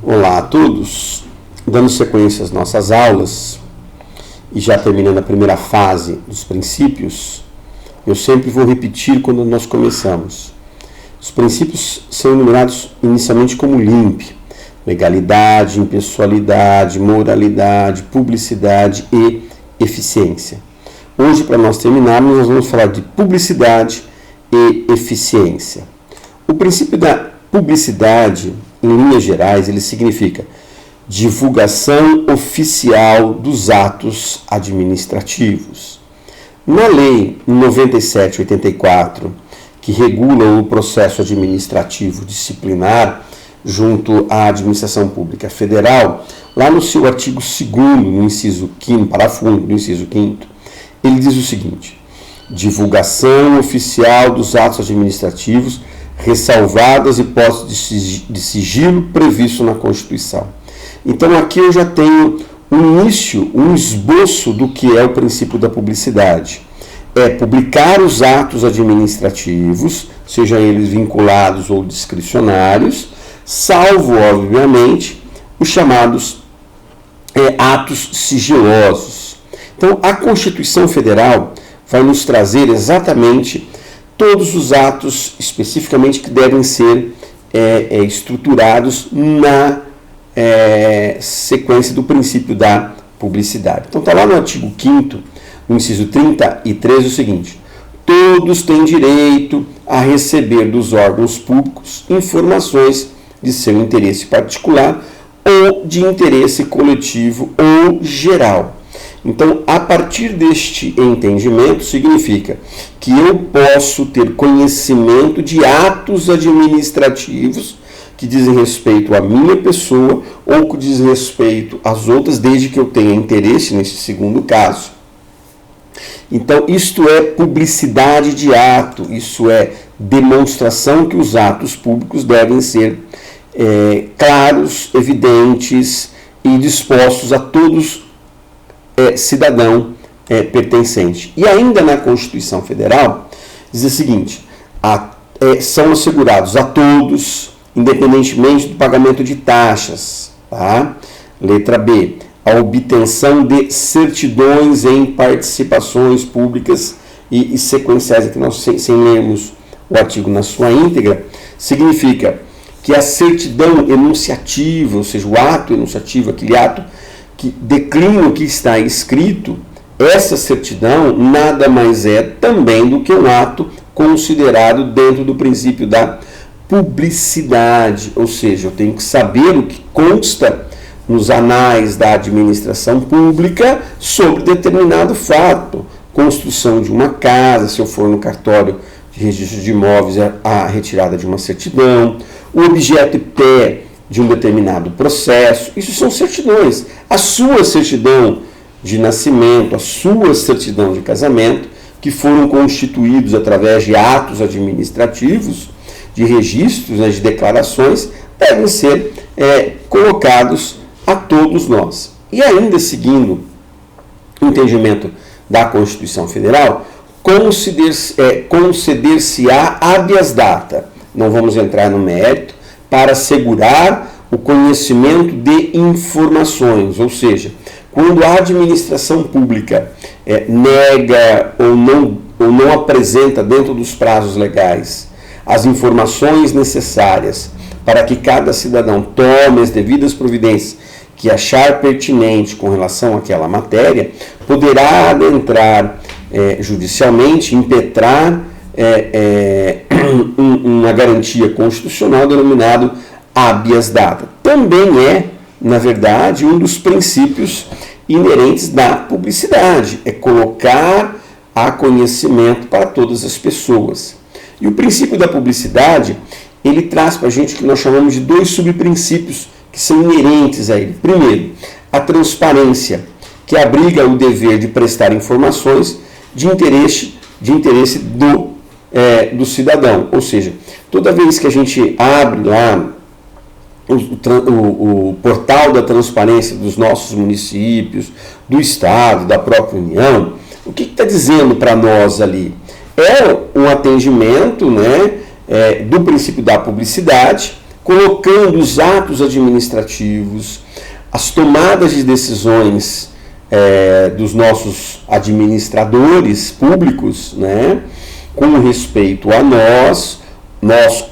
Olá a todos, dando sequência às nossas aulas e já terminando a primeira fase dos princípios, eu sempre vou repetir quando nós começamos. Os princípios são enumerados inicialmente como LIMP: legalidade, impessoalidade, moralidade, publicidade e eficiência. Hoje, para nós terminarmos, nós vamos falar de publicidade e eficiência. O princípio da publicidade, em linhas gerais, ele significa divulgação oficial dos atos administrativos. Na Lei 97/84, que regula o processo administrativo disciplinar junto à Administração Pública Federal, lá no seu artigo 2º, no inciso 5º, parágrafo único do inciso 5º, ele diz o seguinte: divulgação oficial dos atos administrativos, ressalvadas hipóteses de sigilo previsto na Constituição. Então aqui eu já tenho um início, um esboço do que é o princípio da publicidade. É publicar os atos administrativos, sejam eles vinculados ou discricionários, salvo, obviamente, os chamados atos sigilosos. Então, a Constituição Federal vai nos trazer exatamente todos os atos, especificamente, que devem ser estruturados na sequência do princípio da publicidade. Então, está lá no artigo 5º, no inciso 33, o seguinte: todos têm direito a receber dos órgãos públicos informações de seu interesse particular ou de interesse coletivo ou geral. Então, a partir deste entendimento, significa que eu posso ter conhecimento de atos administrativos que dizem respeito à minha pessoa ou que dizem respeito às outras, desde que eu tenha interesse nesse segundo caso. Então, isto é publicidade de ato, isso é demonstração que os atos públicos devem ser claros, evidentes e dispostos a todos cidadão pertencente. E ainda na Constituição Federal diz o seguinte: são assegurados a todos, independentemente do pagamento de taxas, tá? Letra B, a obtenção de certidões em participações públicas e sequenciais, aqui nós sem lermos o artigo na sua íntegra, significa que a certidão enunciativa, ou seja, o ato enunciativo, aquele ato que declina o que está escrito, essa certidão nada mais é também do que um ato considerado dentro do princípio da publicidade, ou seja, eu tenho que saber o que consta nos anais da administração pública sobre determinado fato, construção de uma casa, se eu for no cartório de registro de imóveis, a retirada de uma certidão, o objeto e pé de um determinado processo. Isso são certidões. A sua certidão de nascimento, a sua certidão de casamento, que foram constituídos através de atos administrativos, de registros, de declarações, devem ser colocados a todos nós. E ainda seguindo o entendimento da Constituição Federal, conceder-se-á habeas data. Não vamos entrar no mérito, para assegurar o conhecimento de informações, ou seja, quando a administração pública nega ou não apresenta dentro dos prazos legais as informações necessárias para que cada cidadão tome as devidas providências que achar pertinente com relação àquela matéria, poderá adentrar judicialmente, impetrar uma garantia constitucional denominado habeas data. Também é, na verdade, um dos princípios inerentes da publicidade, é colocar a conhecimento para todas as pessoas. E o princípio da publicidade, ele traz para a gente o que nós chamamos de dois subprincípios que são inerentes a ele. Primeiro, a transparência, que abriga o dever de prestar informações de interesse do cidadão. Ou seja, toda vez que a gente abre lá o portal da transparência dos nossos municípios, do Estado, da própria União, o que está dizendo para nós ali? É um atendimento, do princípio da publicidade, colocando os atos administrativos, as tomadas de decisões dos nossos administradores públicos, né, com respeito a nós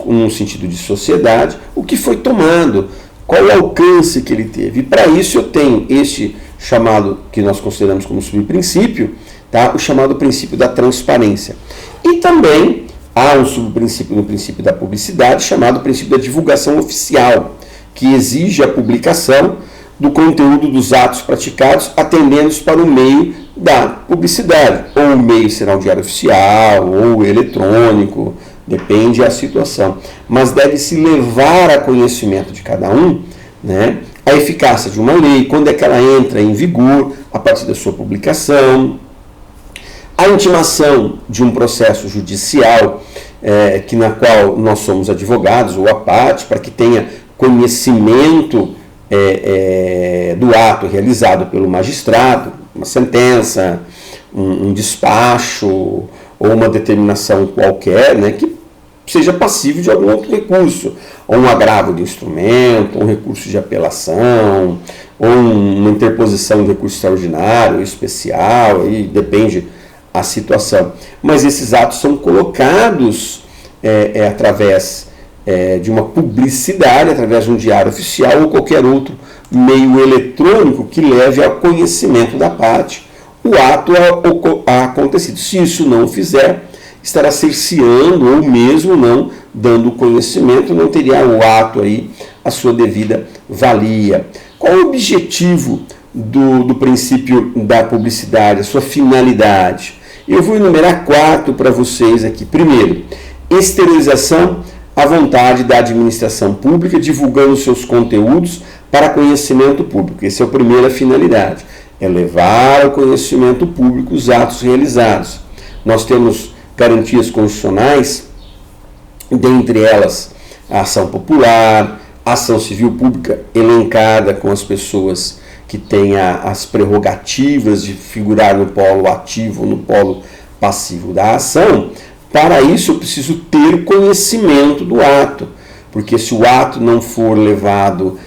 no sentido de sociedade, o que foi tomando, qual o alcance que ele teve. E para isso eu tenho este chamado, que nós consideramos como subprincípio, tá? O chamado princípio da transparência. E também há um subprincípio no princípio da publicidade, chamado princípio da divulgação oficial, que exige a publicação do conteúdo dos atos praticados, atendendo-os para o meio da publicidade. Ou o meio será um diário oficial, ou eletrônico, depende da situação. Mas deve-se levar a conhecimento de cada um, né, a eficácia de uma lei, quando é que ela entra em vigor, a partir da sua publicação, a intimação de um processo judicial, na qual nós somos advogados, ou a parte, para que tenha conhecimento do ato realizado pelo magistrado, uma sentença, um despacho ou uma determinação qualquer, né, que seja passível de algum outro recurso, ou um agravo de instrumento, ou um recurso de apelação, ou uma interposição de recurso extraordinário, especial, aí depende a situação. Mas esses atos são colocados através de uma publicidade, através de um diário oficial ou qualquer outro meio eletrônico que leve ao conhecimento da parte o ato a acontecido. Se isso não fizer, estará cerceando ou mesmo não dando conhecimento, não teria o ato aí a sua devida valia. Qual é o objetivo do princípio da publicidade, a sua finalidade? Eu vou enumerar 4 para vocês aqui. Primeiro, exteriorização à vontade da administração pública, divulgando seus conteúdos para conhecimento público. Essa é a primeira finalidade, é levar ao conhecimento público os atos realizados. Nós temos garantias constitucionais, dentre elas a ação popular, a ação civil pública elencada com as pessoas que têm as prerrogativas de figurar no polo ativo, no polo passivo da ação. Para isso eu preciso ter conhecimento do ato, porque se o ato não for levado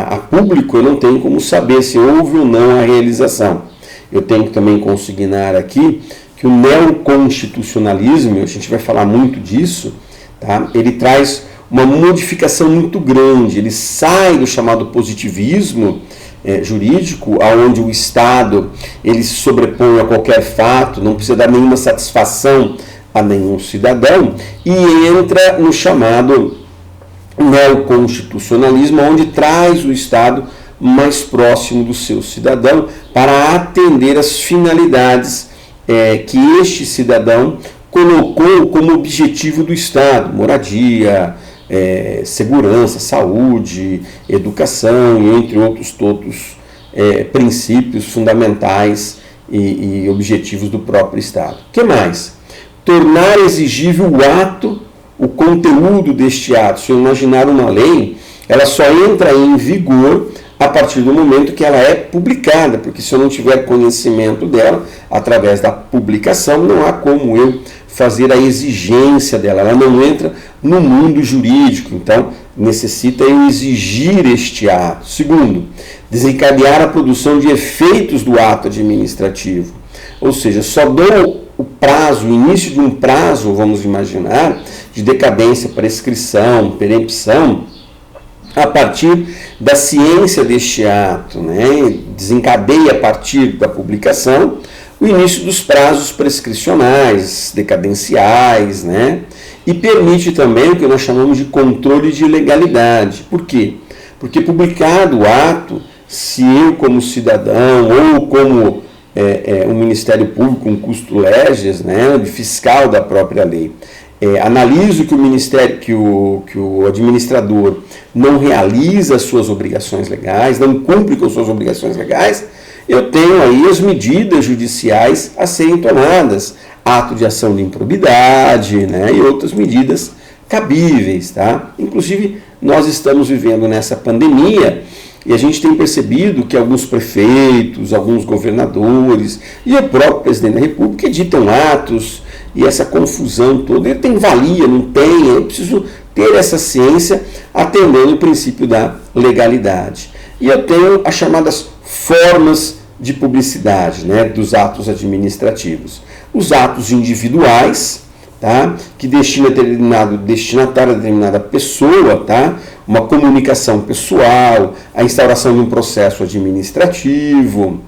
a público, eu não tenho como saber se houve ou não a realização. Eu tenho que também consignar aqui que o neoconstitucionalismo, a gente vai falar muito disso, tá? Ele traz uma modificação muito grande, ele sai do chamado positivismo jurídico, onde o Estado ele se sobrepõe a qualquer fato, não precisa dar nenhuma satisfação a nenhum cidadão, e entra no chamado neoconstitucionalismo, onde traz o Estado mais próximo do seu cidadão para atender às finalidades que este cidadão colocou como objetivo do Estado: moradia, segurança, saúde, educação e entre outros todos princípios fundamentais e objetivos do próprio Estado. O que mais? Tornar exigível o ato, o conteúdo deste ato. Se eu imaginar uma lei, ela só entra em vigor a partir do momento que ela é publicada, porque se eu não tiver conhecimento dela, através da publicação, não há como eu fazer a exigência dela, ela não entra no mundo jurídico, então necessita eu exigir este ato. Segundo, desencadear a produção de efeitos do ato administrativo, ou seja, só dou o prazo, o início de um prazo, vamos imaginar, de decadência, prescrição, perempção, a partir da ciência deste ato, né? Desencadeia a partir da publicação o início dos prazos prescricionais, decadenciais, né? E permite também o que nós chamamos de controle de legalidade. Por quê? Porque publicado o ato, se eu como cidadão ou como um Ministério Público, um custo leges, né, de fiscal da própria lei, analiso que o Ministério, que o administrador não realiza as suas obrigações legais, não cumpre com suas obrigações legais, eu tenho aí as medidas judiciais a serem tomadas, ato de ação de improbidade, né, e outras medidas cabíveis, tá? Inclusive, nós estamos vivendo nessa pandemia E a gente tem percebido que alguns prefeitos, alguns governadores e o próprio presidente da República editam atos, e essa confusão toda, ele tem valia, não tem, eu preciso ter essa ciência atendendo o princípio da legalidade. E eu tenho as chamadas formas de publicidade, né, dos atos administrativos. Os atos individuais, tá, que destina destinatário a determinada pessoa, tá, uma comunicação pessoal, a instauração de um processo administrativo.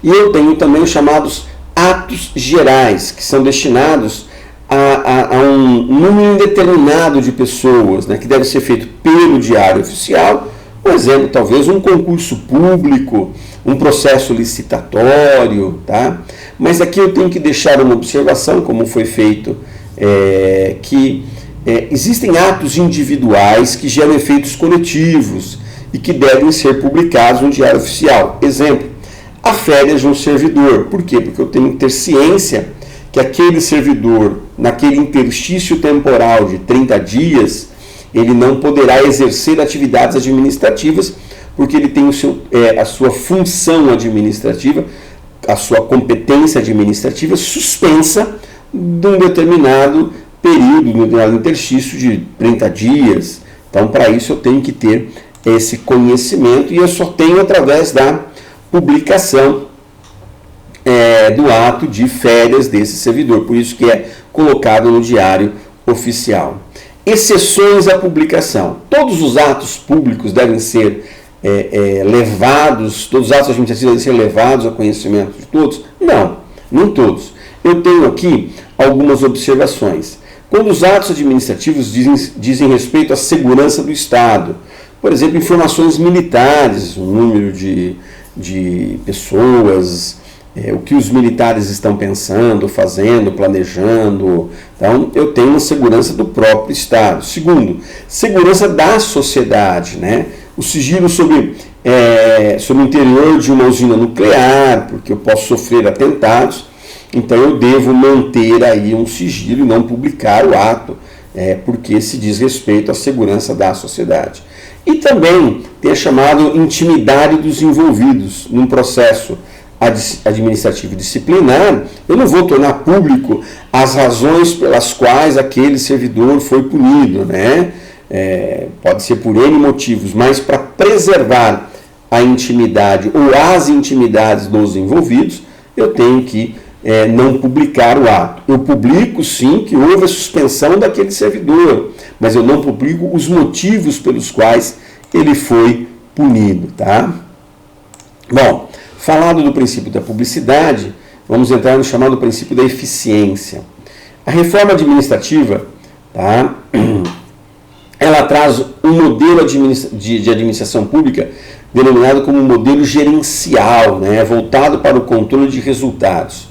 E eu tenho também os chamados atos gerais, que são destinados a um número indeterminado de pessoas, né, que deve ser feito pelo Diário Oficial. Por exemplo, talvez um concurso público, um processo licitatório, tá? Mas aqui eu tenho que deixar uma observação, como foi feito, que existem atos individuais que geram efeitos coletivos e que devem ser publicados no Diário Oficial. Exemplo, a férias de um servidor. Por quê? Porque eu tenho que ter ciência que aquele servidor, naquele interstício temporal de 30 dias, ele não poderá exercer atividades administrativas, porque ele tem a sua função administrativa, a sua competência administrativa suspensa de um determinado período, de um determinado interstício de 30 dias. Então, para isso, eu tenho que ter esse conhecimento, e eu só tenho através da publicação do ato de férias desse servidor. Por isso que é colocado no Diário Oficial. Exceções à publicação. Todos os atos públicos devem ser levados, todos os atos administrativos devem ser levados ao conhecimento de todos? Não, nem todos. Eu tenho aqui algumas observações. Quando os atos administrativos dizem respeito à segurança do Estado, por exemplo, informações militares, o número de pessoas, o que os militares estão pensando, fazendo, planejando. Então, eu tenho uma segurança do próprio Estado. Segundo, segurança da sociedade, né? O sigilo sobre o interior de uma usina nuclear, porque eu posso sofrer atentados, então eu devo manter aí um sigilo e não publicar o ato, porque se diz respeito à segurança da sociedade. E também tem a chamada intimidade dos envolvidos num processo administrativo disciplinar. Eu não vou tornar público as razões pelas quais aquele servidor foi punido, né? Pode ser por N motivos, mas para preservar a intimidade ou as intimidades dos envolvidos, eu tenho que não publicar o ato. Eu publico sim que houve a suspensão daquele servidor, mas eu não publico os motivos pelos quais ele foi punido, tá? Bom, falado do princípio da publicidade, vamos entrar no chamado princípio da eficiência. A reforma administrativa, tá? Ela traz um modelo de administração pública denominado como modelo gerencial, né? Voltado para o controle de resultados.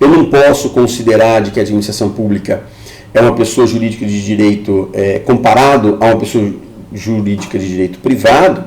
Eu não posso considerar de que a administração pública é uma pessoa jurídica de direito comparado a uma pessoa jurídica de direito privado,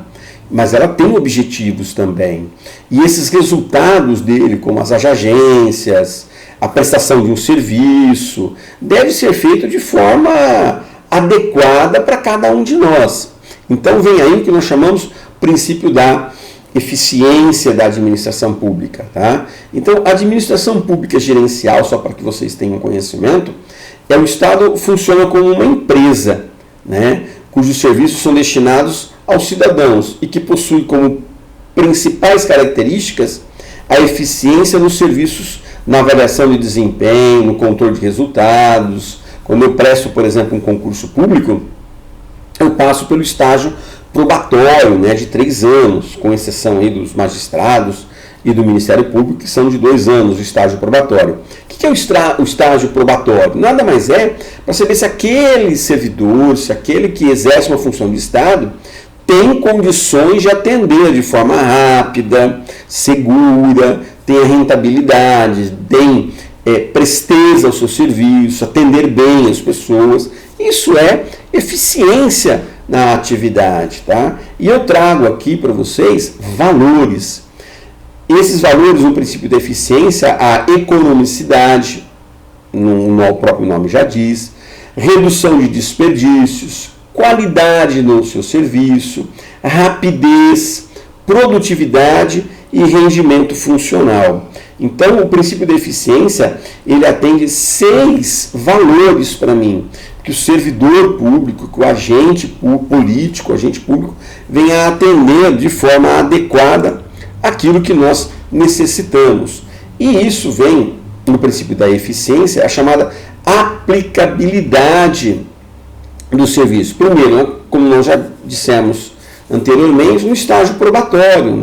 mas ela tem objetivos também. E esses resultados dele, como as agências, a prestação de um serviço, deve ser feito de forma adequada para cada um de nós. Então vem aí o que nós chamamos princípio da eficiência da administração pública, tá? Então, a administração pública gerencial, só para que vocês tenham conhecimento, o Estado funciona como uma empresa, né, cujos serviços são destinados aos cidadãos e que possui como principais características a eficiência nos serviços, na avaliação de desempenho, no controle de resultados. Quando eu presto, por exemplo, um concurso público, eu passo pelo estágio probatório, né, de 3 anos, com exceção aí dos magistrados e do Ministério Público, que são de 2 anos, o estágio probatório. O que é o estágio probatório? Nada mais é para saber se aquele servidor, se aquele que exerce uma função de Estado, tem condições de atender de forma rápida, segura, tem a rentabilidade, tem presteza ao seu serviço, atender bem as pessoas. Isso é eficiência na atividade, tá? E eu trago aqui para vocês valores. Esses valores, no princípio da eficiência, a economicidade, o próprio nome já diz, redução de desperdícios, qualidade no seu serviço, rapidez, produtividade e rendimento funcional. Então, o princípio da eficiência, ele atende 6 valores para mim, que o servidor público, que o agente político, o agente público, venha a atender de forma adequada aquilo que nós necessitamos. E isso vem, no princípio da eficiência, a chamada aplicabilidade do serviço. Primeiro, como nós já dissemos anteriormente, no estágio probatório,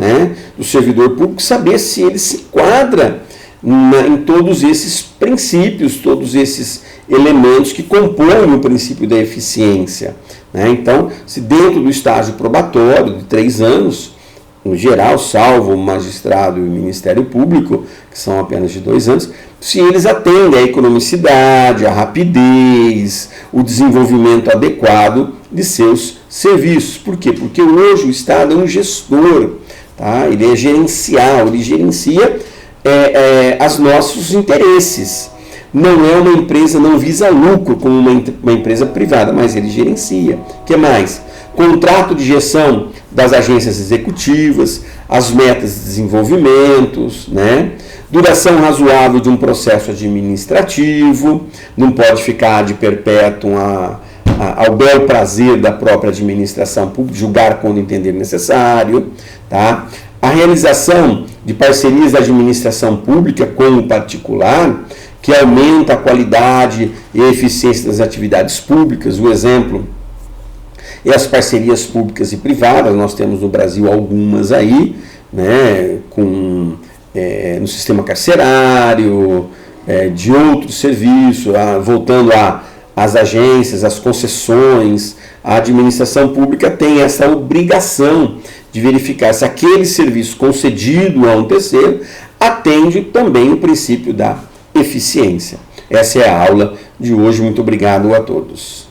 do servidor público, saber se ele se enquadra em todos esses princípios, todos esses elementos que compõem o princípio da eficiência. Então, se dentro do estágio probatório de 3 anos, no geral, salvo o magistrado e o Ministério Público, que são apenas de 2 anos, se eles atendem à economicidade, à rapidez, o desenvolvimento adequado de seus serviços. Por quê? Porque hoje o Estado é um gestor, ele é gerencial, ele gerencia os nossos interesses. Não é uma empresa, não visa lucro como uma empresa privada, mas ele gerencia. O que mais? Contrato de gestão das agências executivas, as metas de desenvolvimento, duração razoável de um processo administrativo, não pode ficar de perpétuo ao bel prazer da própria administração pública, julgar quando entender necessário. A realização de parcerias da administração pública com o particular, que aumenta a qualidade e a eficiência das atividades públicas. O exemplo é as parcerias públicas e privadas. Nós temos no Brasil algumas aí, no sistema carcerário, de outros serviços, voltando às agências, às concessões. A administração pública tem essa obrigação de verificar se aquele serviço concedido a um terceiro atende também o princípio da eficiência. Essa é a aula de hoje. Muito obrigado a todos.